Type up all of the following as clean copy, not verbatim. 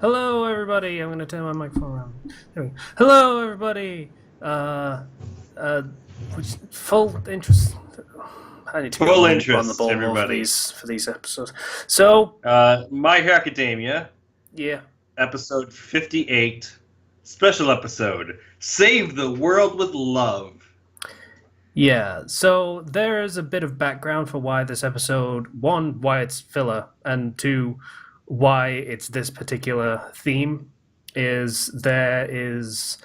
Hello, everybody. I'm going to turn my microphone around. There we go. Hello, everybody. Uh, full interest. I need to be Full on the interest, ball more for everybody. these episodes. So, My Hero Academia, yeah, episode 58, special episode, Save the World with Love. yeah. So there's a bit of background for why this episode, one, why it's filler, and two, why it's this particular theme. There is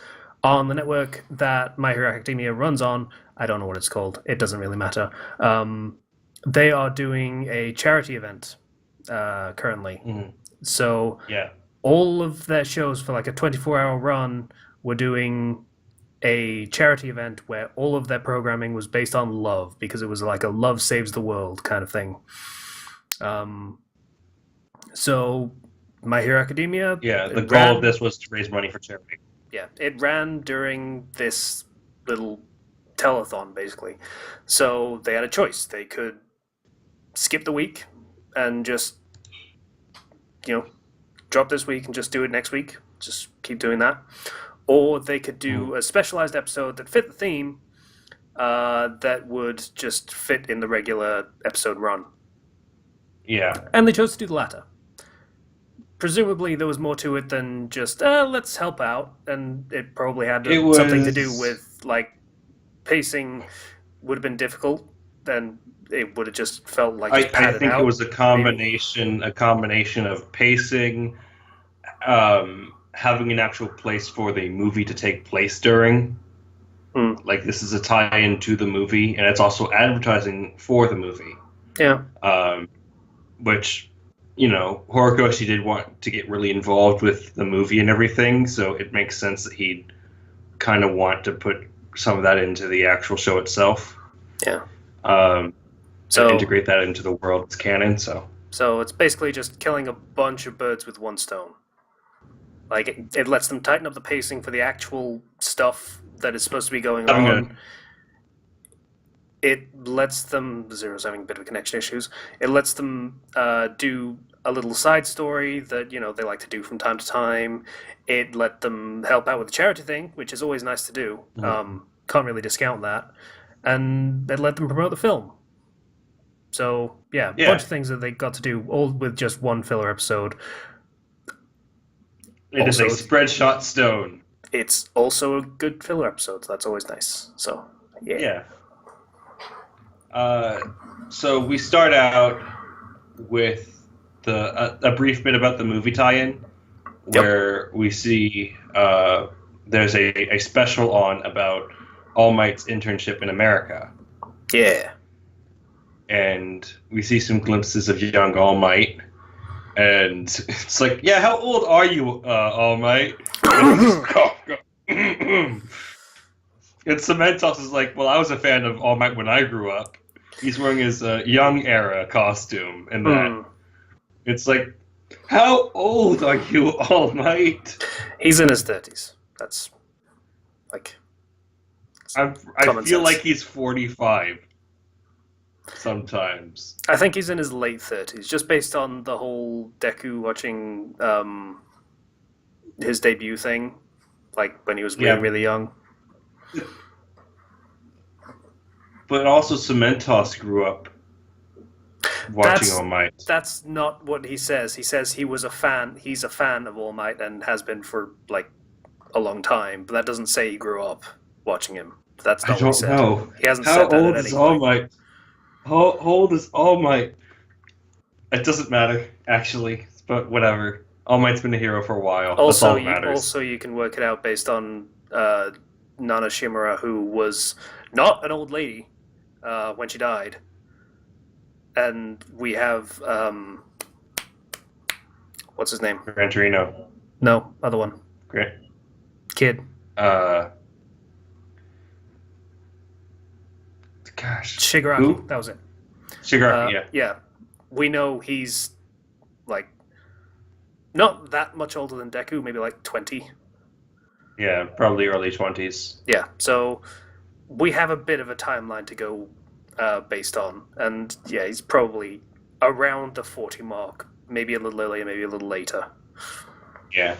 on the network that My Hero Academia runs on. I don't know what it's called. It doesn't really matter. They are doing a charity event currently. Mm, So yeah. all of their shows for like a 24-hour run were doing a charity event where all of their programming was based on love because it was like a love saves the world kind of thing. So My Hero Academia, Yeah, the it goal of ran, this was to raise money for charity. yeah, it ran during this little telethon basically. So they had a choice. They could skip the week and just drop this week and just do it next week. Just keep doing that. Or they could Mm, do a specialized episode that fit the theme that would just fit in the regular episode run. yeah. And they chose to do the latter. Presumably, there was more to it than just, let's help out. And it probably had It something to do was. with, like, pacing would have been difficult. Then it would have just felt like it's I padded think it out. was a combination of pacing, having an actual place for the movie to take place during. Mm. Like, this is a tie-in to the movie, and it's also advertising for the movie. Yeah. Which, Horikoshi did want to get really involved with the movie and everything, so it makes sense that he'd kind of want to put some of that into the actual show itself. Yeah. And So integrate that into the world as canon. So it's basically just killing a bunch of birds with one stone. Like it lets them tighten up the pacing for the actual stuff that is supposed to be going Having on. It lets them Zero's having a bit of connection issues. It lets them do a little side story that they like to do from time to time. It let them help out with the charity thing, which is always nice to do. Can't really discount that, and it let them promote the film. So yeah, a bunch of things that they got to do, all with just one filler episode. It is a spread shot stone. It's also a good filler episode, so that's always nice. So yeah. So we start out with a brief bit about the movie tie-in, where we see there's a special on about All Might's internship in America. Yeah. And we see some glimpses of young All Might, and it's like, yeah, how old are you, All Might? And Cementos is like, well, I was a fan of All Might when I grew up. He's wearing his young era costume, and that. It's like, how old are you, All Might? He's in his 30s. That's like. I feel like he's 45. Sometimes. I think he's in his late 30s, just based on the whole Deku watching his debut thing, like when he was really, really young. But also Cementos grew up watching All Might. That's not what he says. He says he was a fan. He's a fan of All Might and has been for like a long time. But that doesn't say he grew up watching him. That's not what he said. Know. He hasn't said that How old at is any All point. Might? How old is All Might? It doesn't matter, actually. But whatever. All Might's been a hero for a while. That's all that matters. Also, you can work it out based on Nana Shimura, who was not an old lady when she died. And we have what's his name? Gran Torino. No, other one. Great. Kid. Gosh. Shigaraki. Who? That was it. Shigaraki, yeah. Yeah. We know he's like not that much older than Deku, maybe like 20. Yeah, probably early 20s. Yeah. So we have a bit of a timeline to go based on, and yeah, he's probably around the 40 mark, maybe a little earlier, maybe a little later. Yeah.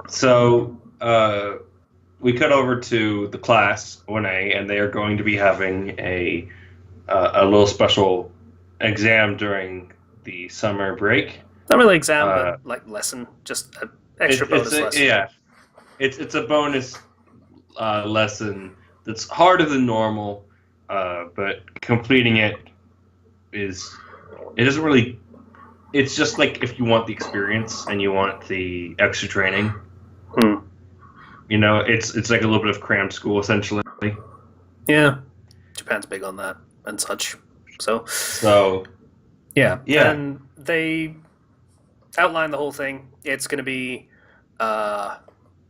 So we cut over to the class 1A, and they are going to be having a little special exam during the summer break. Not really exam, Uh, but like lesson, just an extra bonus lesson. Yeah, it's a bonus lesson that's harder than normal, but completing it it doesn't really. It's just like if you want the experience and you want the extra training. You know, it's like a little bit of crammed school essentially. Yeah, Japan's big on that and such. So yeah, yeah. And they outline the whole thing. It's going to be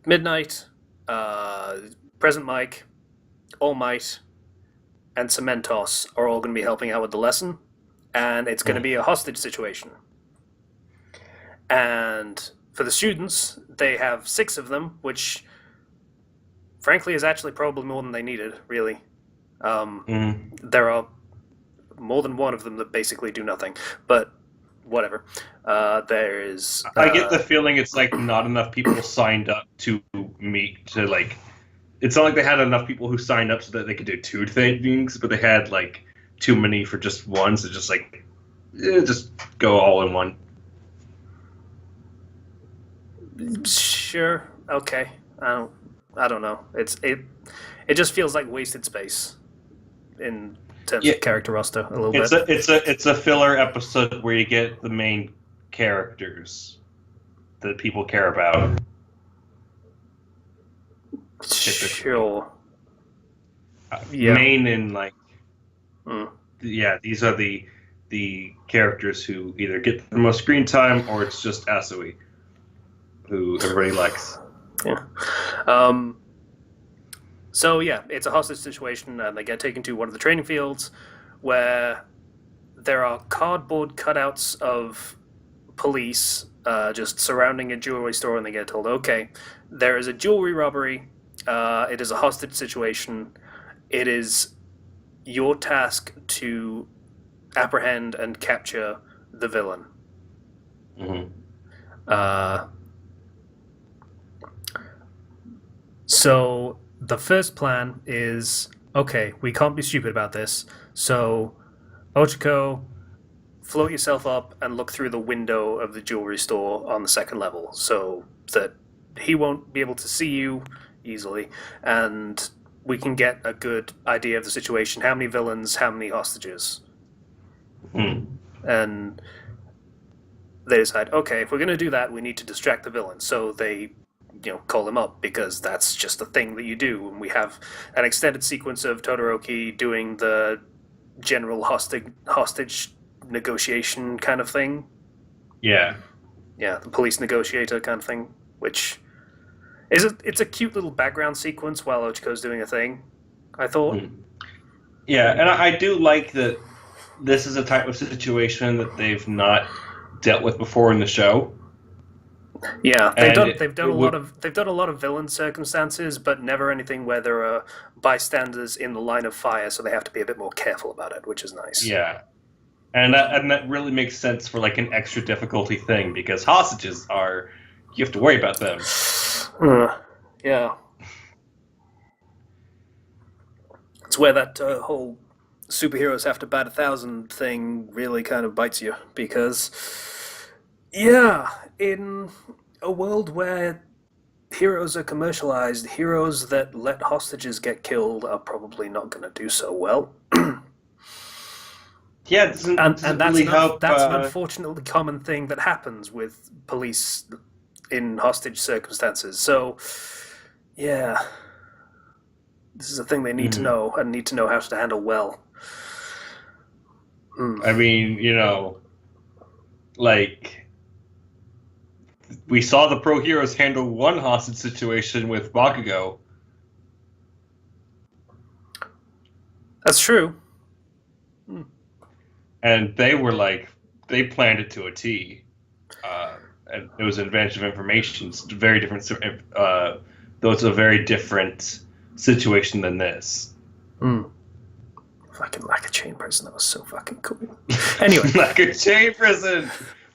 Midnight, Present Mike, All Might, and Cementos are all going to be helping out with the lesson, and it's going to be a hostage situation. And for the students, they have 6 of them, which frankly is actually probably more than they needed, really. There are more than one of them that basically do nothing, but whatever. There is... I get the feeling it's like not enough people signed up to meet, to like... It's not like they had enough people who signed up so that they could do 2 things, but they had like too many for just one, so just like... just go all in one. Sure. Okay. I don't know. It just feels like wasted space in terms of character roster a little bit. It's a filler episode where you get the main characters that people care about. Sure. Main in like these are the characters who either get the most screen time or it's just Asui, who everybody likes. Yeah. So yeah, it's a hostage situation, and they get taken to one of the training fields where there are cardboard cutouts of police just surrounding a jewelry store, and they get told, okay, there is a jewelry robbery. It is a hostage situation. It is your task to apprehend and capture the villain. So the first plan is, okay, we can't be stupid about this. So, Ochiko, float yourself up and look through the window of the jewelry store on the 2nd level so that he won't be able to see you easily, and we can get a good idea of the situation. How many villains, how many hostages? And they decide, okay, if we're going to do that, we need to distract the villain. So they call him up, because that's just the thing that you do. And we have an extended sequence of Todoroki doing the general hostage negotiation kind of thing. Yeah, the police negotiator kind of thing, which it's a cute little background sequence while Ochiko's doing a thing, I thought. Yeah, and I do like that this is a type of situation that they've not dealt with before in the show. Yeah, they've done a lot of villain circumstances, but never anything where there are bystanders in the line of fire, so they have to be a bit more careful about it, which is nice. Yeah, and that really makes sense for like an extra difficulty thing, because hostages you have to worry about them. Yeah, it's where that whole superheroes have to bat 1,000 thing really kind of bites you, because in a world where heroes are commercialized, heroes that let hostages get killed are probably not going to do so well. Yeah, that's an unfortunately common thing that happens with police in hostage circumstances. So, yeah, this is a thing they need to know, and need to know how to handle well. I mean, like, we saw the pro heroes handle one hostage situation with Bakugo. That's true. And they were like, they planned it to a T. And it was an advantage of information. It's very different. Though it's a very different situation than this. Fucking like a chain person. That was so fucking cool. Anyway, like a chain prison.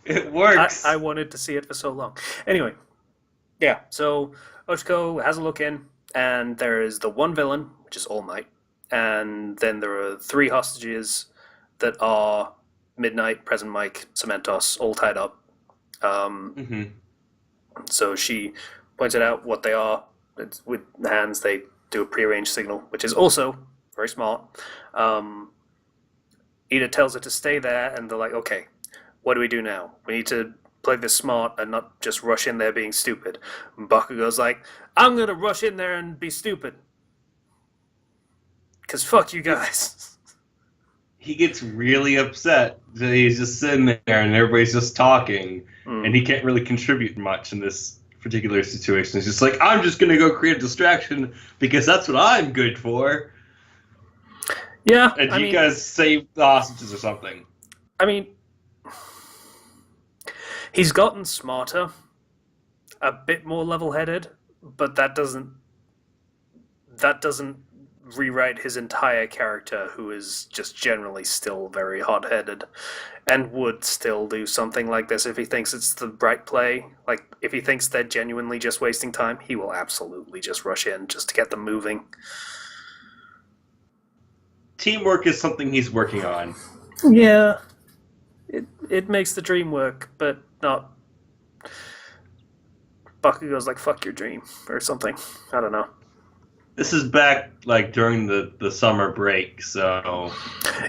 It works. I wanted to see it for so long. Anyway, yeah. So Ochako has a look in, and there is the one villain, which is All Might, and then there are 3 hostages that are Midnight, Present Mike, Cementos, all tied up. Hmm. So she pointed out what they are. It's with the hands, they do a prearranged signal, which is also very smart. Ida tells her to stay there, and they're like, okay, what do we do now? We need to play this smart and not just rush in there being stupid. And Bakugo's like, I'm gonna rush in there and be stupid. Because fuck you guys. He gets really upset that he's just sitting there and everybody's just talking, and he can't really contribute much in this particular situation. He's just like, I'm just gonna go create a distraction because that's what I'm good for. Yeah. And you guys save the hostages or something. I mean, he's gotten smarter, a bit more level-headed, but that doesn't rewrite his entire character, who is just generally still very hot-headed and would still do something like this if he thinks it's the right play. Like, if he thinks they're genuinely just wasting time, he will absolutely just rush in just to get them moving. Teamwork is something he's working on. Yeah. It makes the dream work, but not... Bakugo's like, fuck your dream, or something. I don't know. This is back, like, during the summer break, so...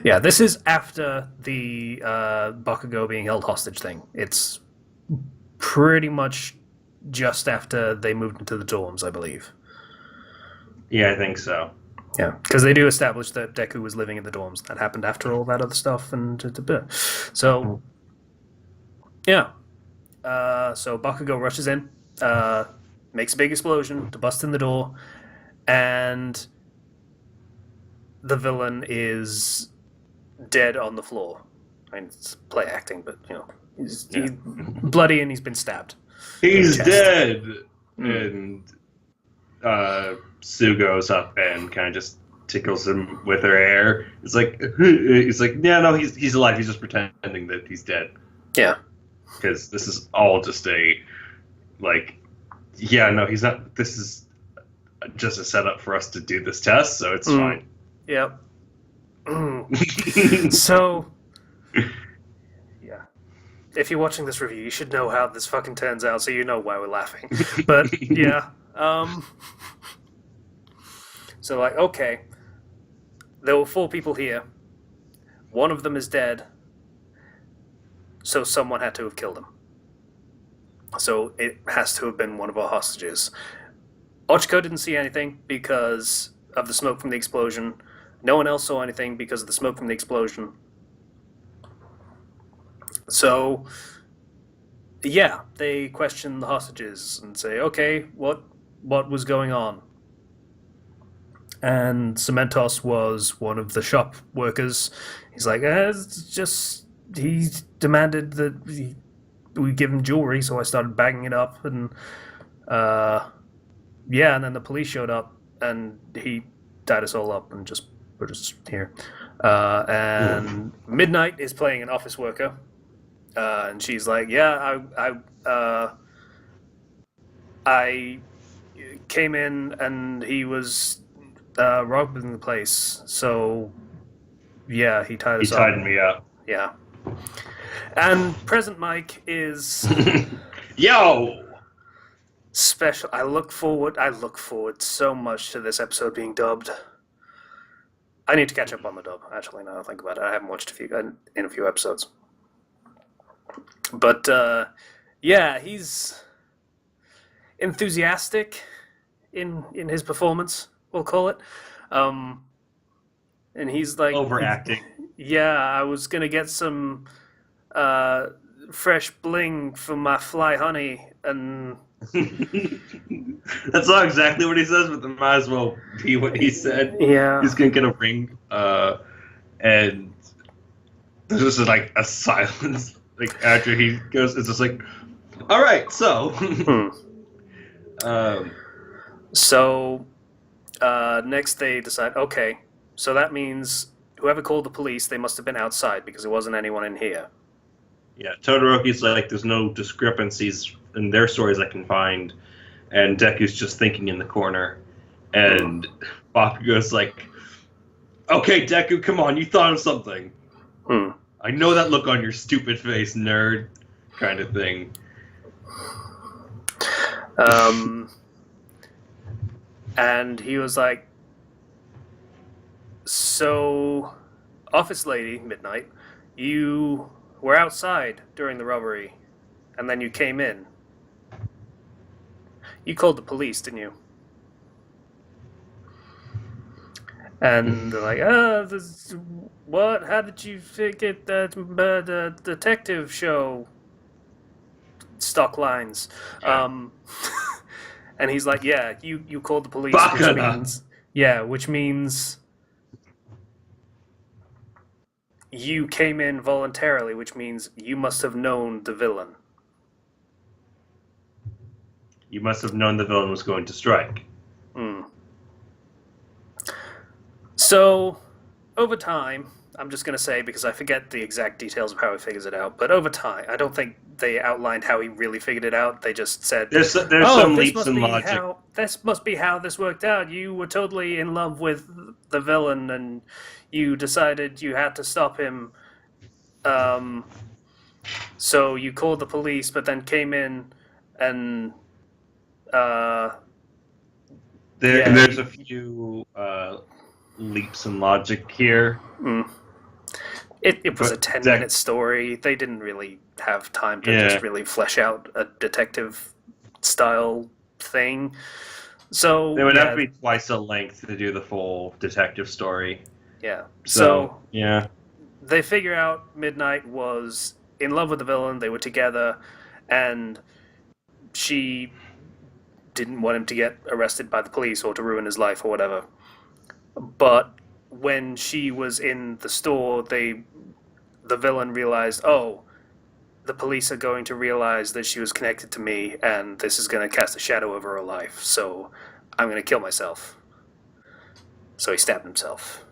Yeah, this is after the Bakugo being held hostage thing. It's pretty much just after they moved into the dorms, I believe. Yeah, I think so. Yeah, because they do establish that Deku was living in the dorms. That happened after all that other stuff, and so yeah. So Bakugo rushes in, makes a big explosion to bust in the door, and the villain is dead on the floor. I mean, it's play acting, but he's bloody and he's been stabbed. He's dead, and Sue goes up and kind of just tickles him with her hair. It's like yeah, no, he's alive. He's just pretending that he's dead. Yeah, because this is all just a yeah, no, he's not. This is just a setup for us to do this test, so it's fine. Yep. So, yeah. If you're watching this review, you should know how this fucking turns out, so you know why we're laughing. But yeah. So, like, okay, there were 4 people here. One of them is dead. So someone had to have killed him. So it has to have been one of our hostages. Ochako didn't see anything because of the smoke from the explosion. No one else saw anything because of the smoke from the explosion. So, yeah, they question the hostages and say, okay, what was going on? And Cementos was one of the shop workers. He's like, it's just, he demanded that we give him jewelry, so I started bagging it up, and yeah, and then the police showed up, and he tied us all up and just put us here. And Midnight is playing an office worker, and she's like, yeah, I came in and he was robbing the place, so yeah, he tied us up. He tied me up. Yeah. And Present Mike is yo special. I look forward so much to this episode being dubbed. I need to catch up on the dub, actually, now that I think about it. I haven't watched in a few episodes. But yeah, he's enthusiastic in his performance, we'll call it. And he's like overacting. Yeah, I was gonna get some fresh bling from my fly honey, and that's not exactly what he says, but that might as well be what he said. Yeah, he's gonna get a ring, and there's just like a silence. Like after he goes, it's just like, all right, so. So next they decide, okay, so that means whoever called the police, they must have been outside because there wasn't anyone in here. Yeah, Todoroki's like, there's no discrepancies in their stories I can find, and Deku's just thinking in the corner, and Bakugo's like, okay, Deku, come on, you thought of something. Hmm. I know that look on your stupid face, nerd, kind of thing. And he was like, so, office lady, Midnight, you were outside during the robbery, and then you came in. You called the police, didn't you? And they're like, what? How did you get that the detective show stock lines? And he's like, yeah, you called the police, which means you came in voluntarily, which means you must have known the villain. You must have known the villain was going to strike. So, over time, I'm just going to say, because I forget the exact details of how he figures it out, but over time, I don't think they outlined how he really figured it out. They just said, there's some leaps in logic. This must be how this worked out. You were totally in love with the villain, and you decided you had to stop him. So you called the police, but then came in and... There's a few leaps in logic here. It was a 10-minute story. They didn't really have time to just really flesh out a detective-style thing. So they would have to be twice the length to do the full detective story. Yeah. So yeah. They figure out Midnight was in love with the villain. They were together, and she didn't want him to get arrested by the police or to ruin his life or whatever. But when she was in the store, the villain realized, oh, the police are going to realize that she was connected to me, and this is going to cast a shadow over her life, so I'm going to kill myself. So he stabbed himself.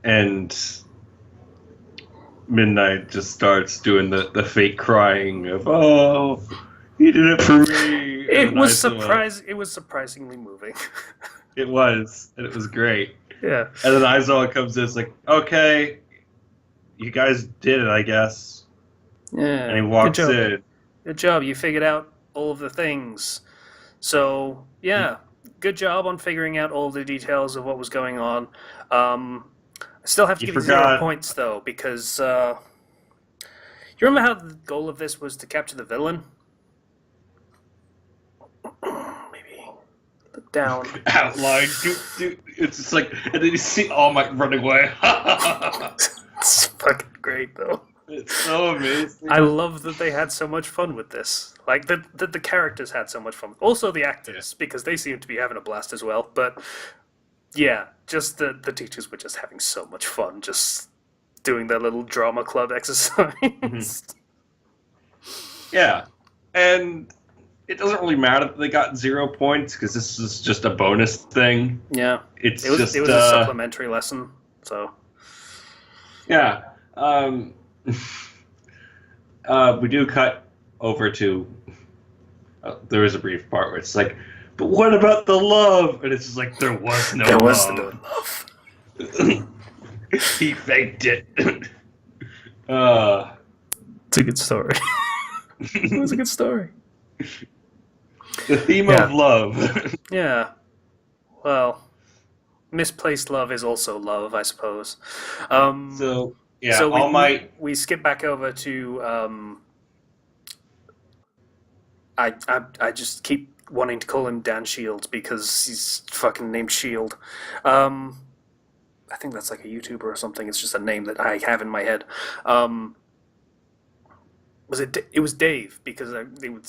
And Midnight just starts doing the fake crying of, oh, he did it for me. It was surprisingly moving. It was, and it was great. Yeah. And then Aizawa comes in, it's like, okay, you guys did it, I guess. Yeah. And he walks in. Good job. You figured out all of the things. So, yeah, good job on figuring out all the details of what was going on. I still have to give you 0 points, though, because you remember how the goal of this was to capture the villain? Maybe look down. Outline. It's just like, and then you see All Might running away. It's fucking great, though. It's so amazing. I love that they had so much fun with this. Like, that the characters had so much fun. Also the actors, because they seemed to be having a blast as well. But, yeah, just the teachers were just having so much fun, just doing their little drama club exercise. Mm-hmm. Yeah, and it doesn't really matter that they got 0 points, because this is just a bonus thing. Yeah. It was a supplementary lesson, so... Yeah. We do cut over to... there is a brief part where it's like, but what about the love? And it's just like, there was no love. There was no love. He faked it. It's a good story. It was a good story. The theme of love. Yeah. Well, misplaced love is also love, I suppose. So we skip back over to I just keep wanting to call him Dan Shields because he's fucking named Shield. I think that's like a YouTuber or something. It's just a name that I have in my head. It was Dave, because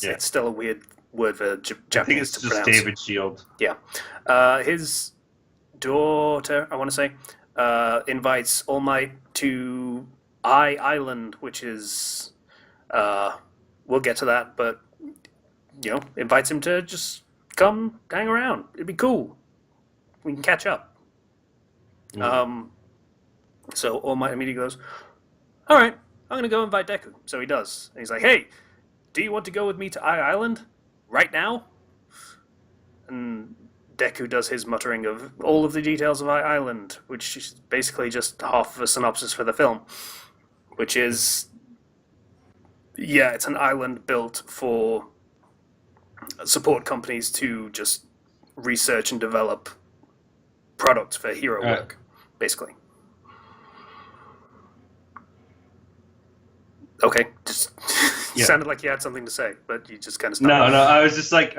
it's still a weird word for Japanese I think it's to just pronounce. David Shield. Yeah. His daughter, I want to say, invites All Might to Island, which is, we'll get to that, but, invites him to just come hang around. It'd be cool. We can catch up. So All Might immediately goes, all right, I'm gonna go invite Deku. So he does. And he's like, hey, do you want to go with me to Island right now? And Deku does his muttering of all of the details of Island, which is basically just half of a synopsis for the film, which is, yeah, it's an island built for support companies to just research and develop products for hero work, basically. Okay, just sounded like you had something to say, but you just kind of stopped. No, I was just like,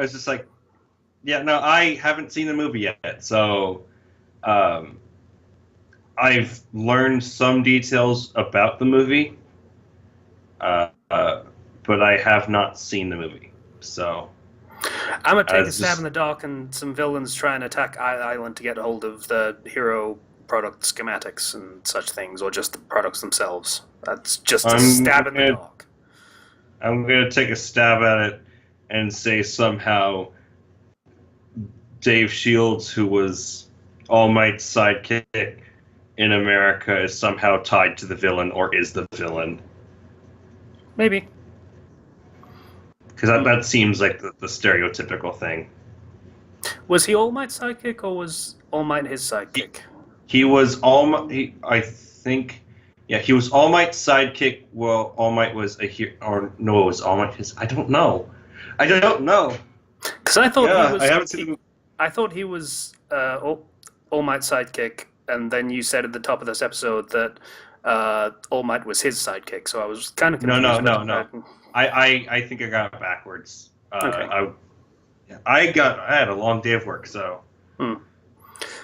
yeah, no, I haven't seen the movie yet, so I've learned some details about the movie, but I have not seen the movie, so. I'm gonna take a stab in the dark, and some villains try and attack Island to get a hold of the hero product schematics and such things, or just the products themselves. That's just a stab in the dark. I'm gonna take a stab at it and say somehow Dave Shields, who was All Might's sidekick in America, is somehow tied to the villain or is the villain. Maybe. Because that seems like the stereotypical thing. Was he All Might's sidekick, or was All Might his sidekick? He was All Might. I think, yeah, he was All Might's sidekick. Well, All Might was a hero, or no, it was All Might his. I don't know. Because I thought he was. I haven't seen the movie. I thought he was All Might's sidekick, and then you said at the top of this episode that All Might was his sidekick. So I was kind of confused. No. I think I got it backwards. Okay. I had a long day of work, so.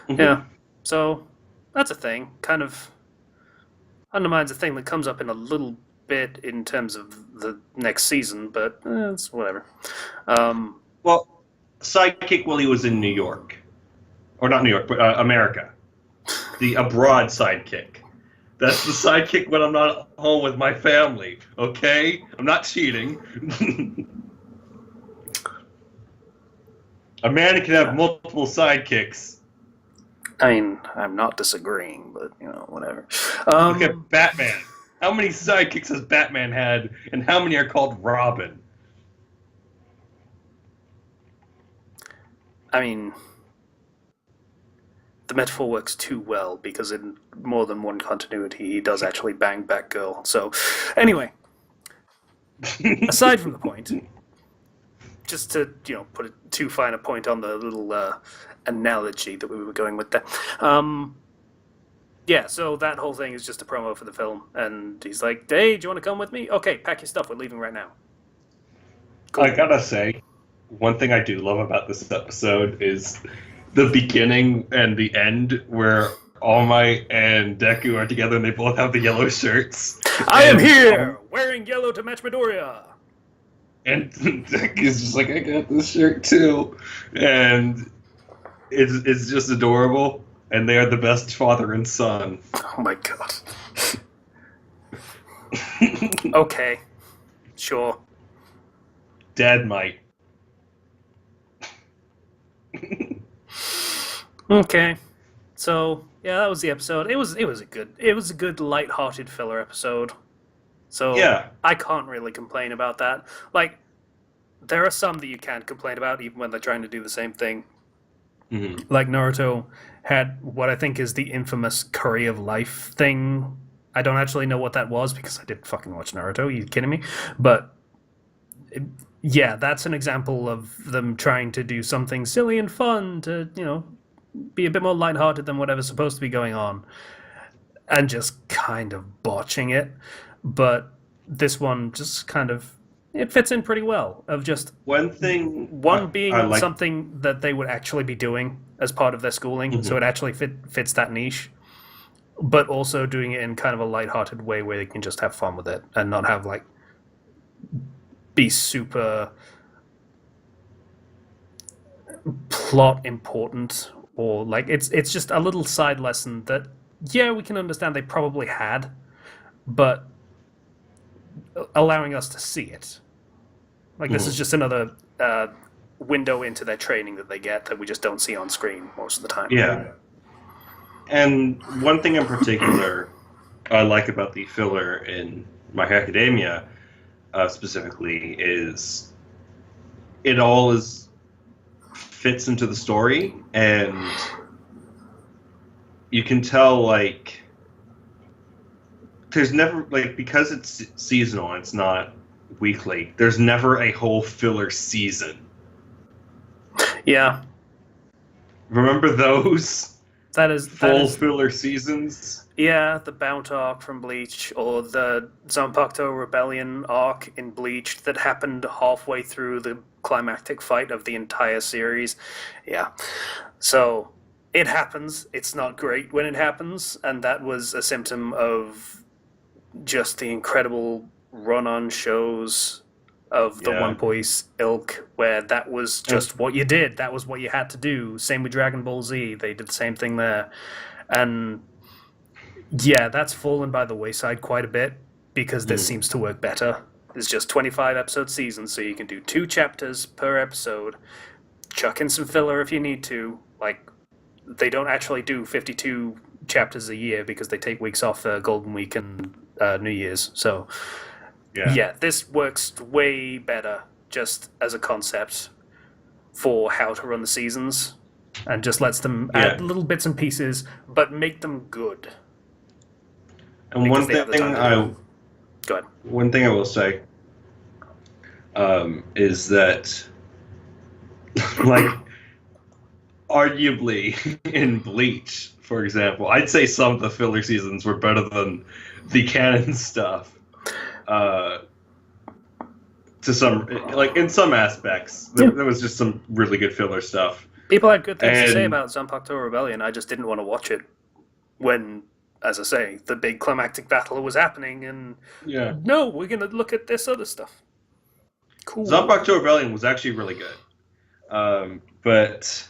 Yeah. So that's a thing. Kind of undermines a thing that comes up in a little bit in terms of the next season, but it's whatever. Well, sidekick Willie was in New York, or not New York, but America. The abroad sidekick. That's the sidekick when I'm not home with my family. Okay, I'm not cheating. A man can have multiple sidekicks. I mean, I'm not disagreeing, but whatever. Look at Batman. How many sidekicks has Batman had, and how many are called Robin? I mean, the metaphor works too well, because in more than one continuity, he does actually bang Batgirl. So, anyway, aside from the point, just to put a too fine a point on the little analogy that we were going with there. Yeah, so that whole thing is just a promo for the film, and he's like, "Hey, do you want to come with me? Okay, pack your stuff. We're leaving right now." Cool. I gotta say, one thing I do love about this episode is the beginning and the end, where All Might and Deku are together, and they both have the yellow shirts. I am here, wearing yellow to match Midoriya. And Deku's just like, I got this shirt too, and it's just adorable. And they are the best father and son. Oh my god. Okay. Sure. Dad might. Okay. So, yeah, that was the episode. It was a good light-hearted filler episode. So, yeah. I can't really complain about that. Like, there are some that you can't complain about even when they're trying to do the same thing. Mm-hmm. Like Naruto had what I think is the infamous curry of life thing. I don't actually know what that was because I didn't fucking watch Naruto. Are you kidding me? But yeah, that's an example of them trying to do something silly and fun to, be a bit more lighthearted than whatever's supposed to be going on, and just kind of botching it. But this one just kind of, it fits in pretty well. Of just one thing, being something that they would actually be doing as part of their schooling, so it actually fits that niche, but also doing it in kind of a lighthearted way where they can just have fun with it and not have be super plot important, or it's just a little side lesson that we can understand they probably had, but allowing us to see it. This is just another window into their training that they get that we just don't see on screen most of the time. Yeah. And one thing in particular I like about the filler in My Hero Academia specifically is it all is fits into the story, and you can tell like there's never like because it's seasonal, it's not weekly. There's never a whole filler season. Yeah, Remember those that is full filler seasons? Yeah, the Bount arc from Bleach, or the Zanpakuto Rebellion arc in Bleach that happened halfway through the climactic fight of the entire series. Yeah. So it happens. It's not great when it happens, and that was a symptom of just the incredible run on shows of the One Piece ilk, where that was just what you did. That was what you had to do. Same with Dragon Ball Z. They did the same thing there. And yeah, that's fallen by the wayside quite a bit because this seems to work better. It's just 25 episode seasons, so you can do 2 chapters per episode. Chuck in some filler if you need to. Like, they don't actually do 52 chapters a year because they take weeks off Golden Week and New Year's. So, yeah, this works way better just as a concept for how to run the seasons, and just lets them add little bits and pieces, but make them good. And one thing I will say is that, like, arguably in Bleach, for example, I'd say some of the filler seasons were better than the canon stuff. To some, like, in some aspects, there was just some really good filler stuff. People had good things to say about Zanpakuto Rebellion. I just didn't want to watch it when, as I say, the big climactic battle was happening, and no, we're going to look at this other stuff. Cool. Zanpakuto Rebellion was actually really good. But,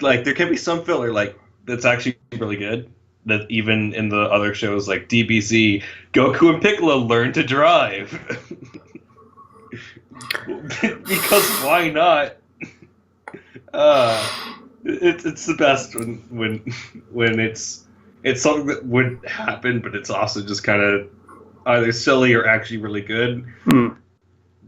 like, there can be some filler, like, that's actually really good. That even in the other shows, like DBZ, Goku and Piccolo learn to drive. Because why not? It's the best when it's something that would happen, but it's also just kind of either silly or actually really good. And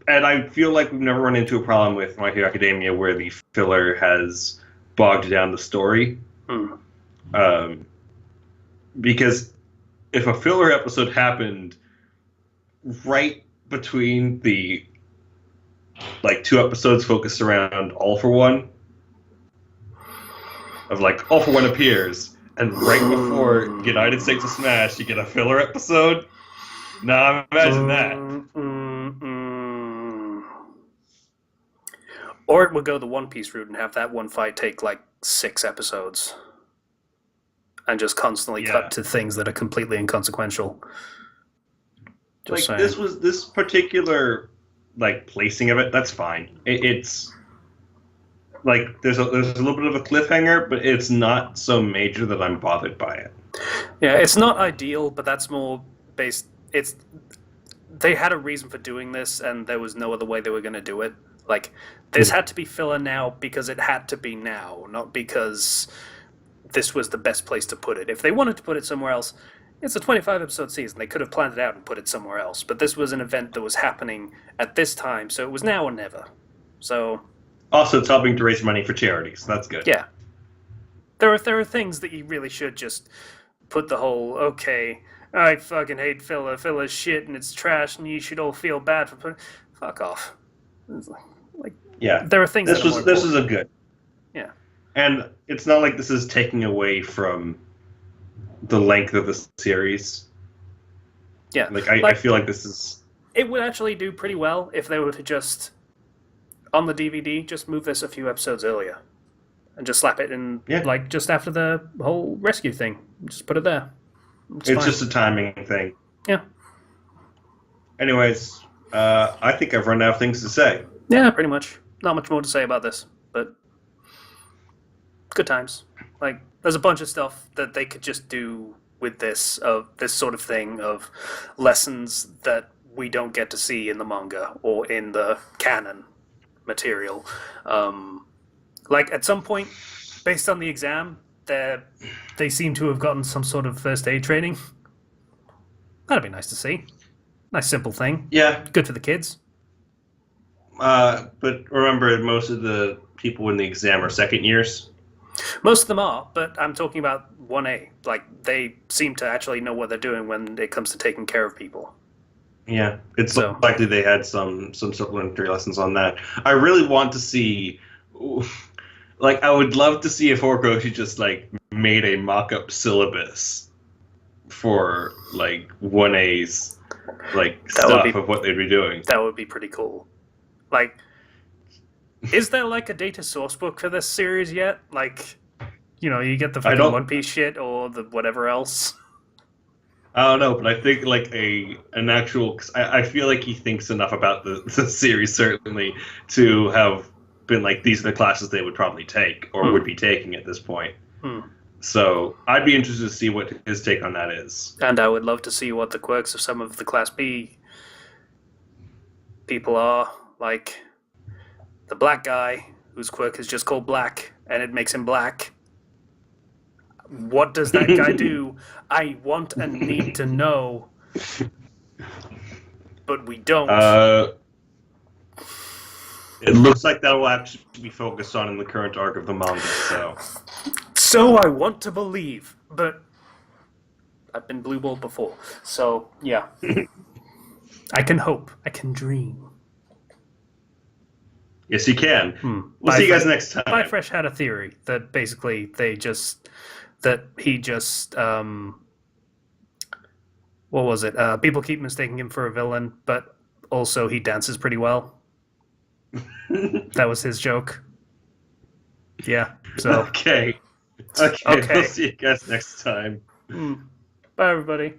I feel like we've never run into a problem with My Hero Academia where the filler has bogged down the story. Because if a filler episode happened right between the 2 episodes focused around All for One, of like All for One appears, and right before United States of Smash, you get a filler episode. Now imagine that. Or it would go the One Piece route and have that one fight take like 6 episodes. And just constantly cut to things that are completely inconsequential. Just like saying. This particular like placing of it, that's fine. It's like there's a little bit of a cliffhanger, but it's not so major that I'm bothered by it. Yeah, it's not ideal, but that's more based. They had a reason for doing this, and there was no other way they were going to do it. Like, this had to be filler now because it had to be now, not because this was the best place to put it. If they wanted to put it somewhere else, it's a 25 episode season. They could have planned it out and put it somewhere else. But this was an event that was happening at this time, so it was now or never. So also, it's helping to raise money for charities. So that's good. Yeah, there are things that you really should just put the whole I fucking hate filler. Filler's shit and it's trash, and you should all feel bad for putting. Fuck off. There are things. This is a good. Yeah. And it's not like this is taking away from the length of the series. Yeah. I feel like this is... It would actually do pretty well if they were to just, on the DVD, just move this a few episodes earlier. And just slap it in, just after the whole rescue thing. Just put it there. It's just a timing thing. Yeah. Anyways, I think I've run out of things to say. Yeah, pretty much. Not much more to say about this, but... good times. Like, there's a bunch of stuff that they could just do with this sort of thing, of lessons that we don't get to see in the manga or in the canon material. Like, at some point, based on the exam, they seem to have gotten some sort of first aid training That'd be nice to see. Nice simple thing. Yeah, Good for the kids. but remember, most of the people in the exam are second years. Most of them are, but I'm talking about 1A. Like, they seem to actually know what they're doing when it comes to taking care of people. Yeah, it's So- likely they had some supplementary lessons on that. I really want to see, like, I would love to see if Horikoshi just like made a mock-up syllabus for like 1A's like That would stuff be- of what they'd be doing. That would be pretty cool. Like, is there like a data source book for this series yet? Like, you get the fucking don't- One Piece shit or the whatever else. I don't know, but I think like an actual. 'Cause I feel like he thinks enough about the series certainly to have been like these are the classes they would probably take or would be taking at this point. Hmm. So I'd be interested to see what his take on that is. And I would love to see what the quirks of some of the Class B people are. Like, the black guy, whose quirk is just called Black, and it makes him black. What does that guy do? I want and need to know. But we don't. It looks like that will actually be focused on in the current arc of the manga. So I want to believe, but I've been blue balled before. So, yeah. I can hope. I can dream. Yes, you can. We'll see you guys next time. Buy Fresh had a theory that basically he just what was it? People keep mistaking him for a villain, but also he dances pretty well. That was his joke. Yeah. So Okay. Okay. We'll see you guys next time. bye everybody.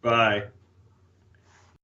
Bye.